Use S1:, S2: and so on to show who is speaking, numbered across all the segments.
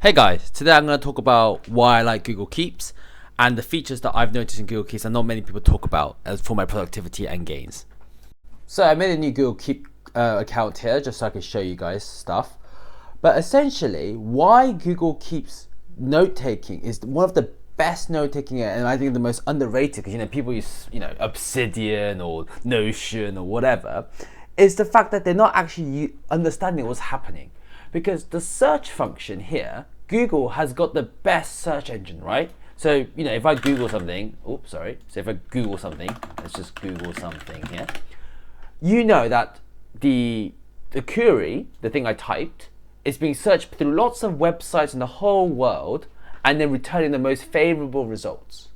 S1: Hey guys, today I'm going to talk about why I like Google Keeps and the features that I've noticed in Google Keeps and not many people talk about as for my productivity and gains. So I made a new Google Keep account here just so I can show you guys stuff. But essentially, why Google Keeps note-taking is one of the best note-taking and I think the most underrated because people use Obsidian or Notion or whatever, is the fact that they're not actually understanding what's happening. Because the search function here, Google has got the best search engine, right? So, if I Google something, so if I Google something, let's just Google something here. You know that the query, the thing I typed, is being searched through lots of websites in the whole world and then returning the most favorable results.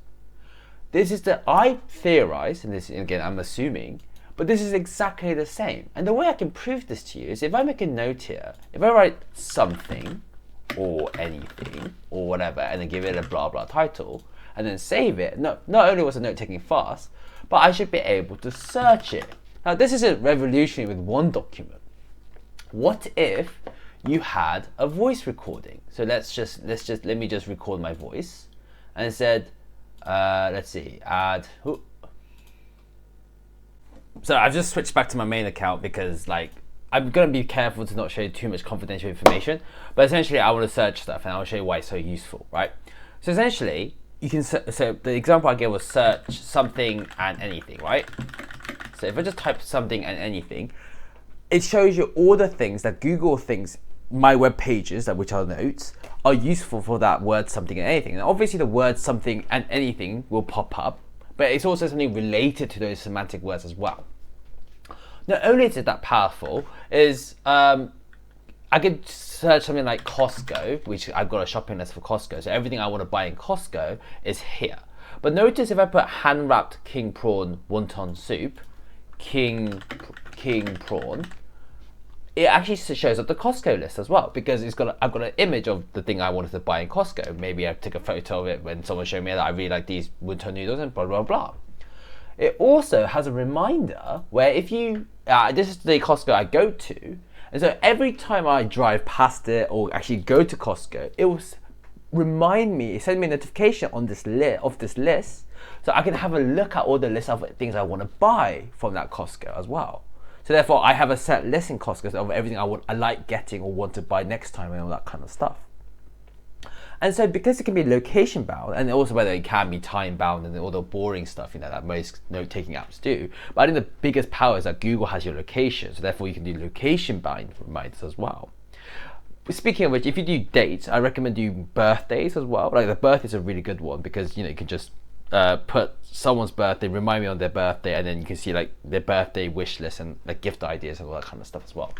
S1: This is I theorize, and this again I'm assuming, but this is exactly the same. And the way I can prove this to you is if I make a note here, if I write something or anything or whatever, and then give it a blah blah title, and then save it, not only was the note taking fast, but I should be able to search it. Now this isn't revolutionary with one document. What if you had a voice recording? So let me just record my voice, and it said, let's see, add. So I've just switched back to my main account because I'm going to be careful to not show you too much confidential information, but essentially I want to search stuff and I'll show you why it's so useful, right? So essentially you can, so the example I gave was search something and anything, right? So if I just type something and anything, it shows you all the things that Google thinks my web pages, which are notes, are useful for that word something and anything. And obviously the word something and anything will pop up, but it's also something related to those semantic words as well. Not only is it that powerful, is I could search something like Costco, which I've got a shopping list for Costco, so everything I want to buy in Costco is here. But notice if I put hand-wrapped king prawn wonton soup, king prawn, it actually shows up the Costco list as well because I've got an image of the thing I wanted to buy in Costco. Maybe I took a photo of it when someone showed me that I really like these wonton noodles and blah blah blah. It also has a reminder where if you, this is the Costco I go to, and so every time I drive past it or actually go to Costco, it will remind me, send me a notification on this list, so I can have a look at all the list of things I want to buy from that Costco as well. So therefore, I have a set list in Costco of everything I like getting or want to buy next time and all that kind of stuff. And so because it can be location bound, and also whether it can be time bound and all the boring stuff that most note-taking apps do, but I think the biggest power is that Google has your location, so therefore you can do location bound reminders as well. Speaking of which, if you do dates, I recommend doing birthdays as well. Like the birthday is a really good one because you can just put someone's birthday, remind me on their birthday, and then you can see their birthday wish list and gift ideas and all that kind of stuff as well.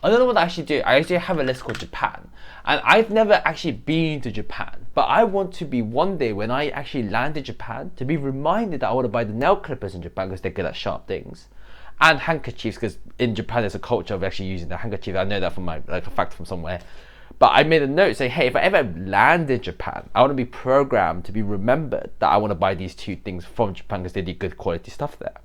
S1: Another one I actually do, I actually have a list called Japan, and I've never actually been to Japan, but I want to be one day when I actually land in Japan to be reminded that I want to buy the nail clippers in Japan because they're good at sharp things, and handkerchiefs because in Japan there's a culture of actually using the handkerchief. I know that from a fact from somewhere. But I made a note saying, hey, if I ever land in Japan, I want to be programmed to be remembered that I want to buy these two things from Japan because they do good quality stuff there.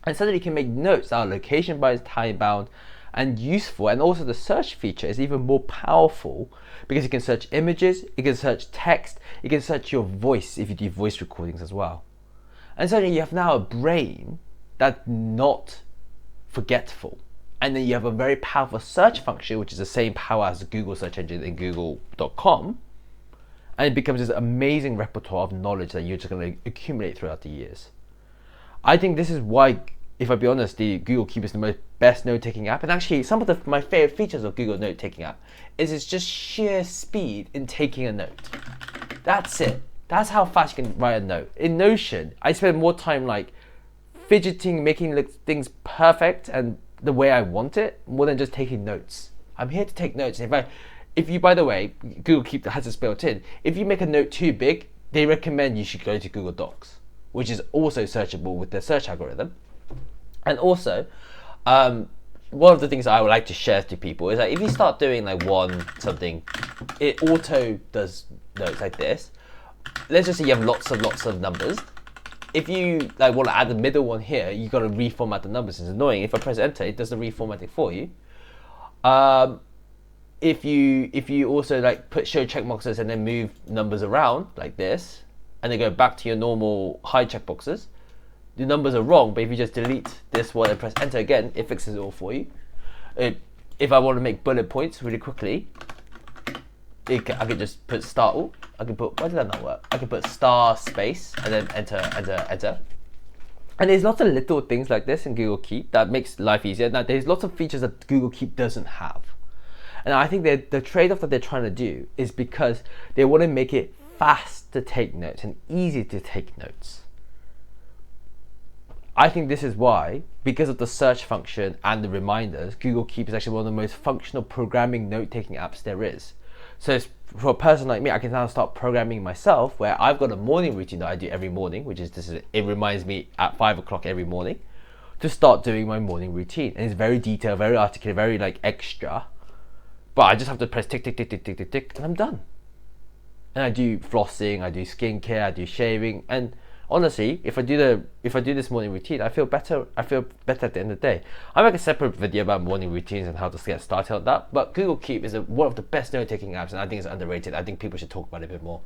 S1: And suddenly you can make notes that are location bound, time bound, and useful. And also the search feature is even more powerful because you can search images, you can search text, you can search your voice if you do voice recordings as well. And suddenly you have now a brain that's not forgetful. And then you have a very powerful search function, which is the same power as the Google search engine in google.com. And it becomes this amazing repertoire of knowledge that you're just going to accumulate throughout the years. I think this is why, if I be honest, the Google Keep is the best note-taking app. And actually, some of my favorite features of Google note-taking app is it's just sheer speed in taking a note. That's it. That's how fast you can write a note. In Notion, I spend more time fidgeting, making things perfect and the way I want it, more than just taking notes. I'm here to take notes. If you, by the way, Google Keep has this built in. If you make a note too big, they recommend you should go to Google Docs, which is also searchable with their search algorithm. And also, one of the things I would like to share to people is that if you start doing one something, it auto does notes like this. Let's just say you have lots of numbers. If you want to add the middle one here, you got to reformat the numbers. It's annoying. If I press enter, it does the reformatting for you. if you also like put show checkboxes and then move numbers around like this, and then go back to your normal hide checkboxes, the numbers are wrong. But if you just delete this one and press enter again, it fixes it all for you. If I want to make bullet points really quickly, I could just put star. Oh, I can put. Why did that not work? I can put star space and then enter. And there's lots of little things like this in Google Keep that makes life easier. Now, there's lots of features that Google Keep doesn't have. And I think that the trade-off that they're trying to do is because they want to make it fast to take notes and easy to take notes. I think this is why, because of the search function and the reminders, Google Keep is actually one of the most functional programming note-taking apps there is. So for a person like me, I can now start programming myself, where I've got a morning routine that I do every morning, which is it reminds me at 5 o'clock every morning to start doing my morning routine. And it's very detailed, very articulate, very like extra. But I just have to press tick, tick, tick, tick, tick, tick, tick, and I'm done. And I do flossing, I do skincare, I do shaving, and honestly, if I do this morning routine, I feel better. I feel better at the end of the day. I make a separate video about morning routines and how to get started on that. But Google Keep is one of the best note-taking apps, and I think it's underrated. I think people should talk about it a bit more.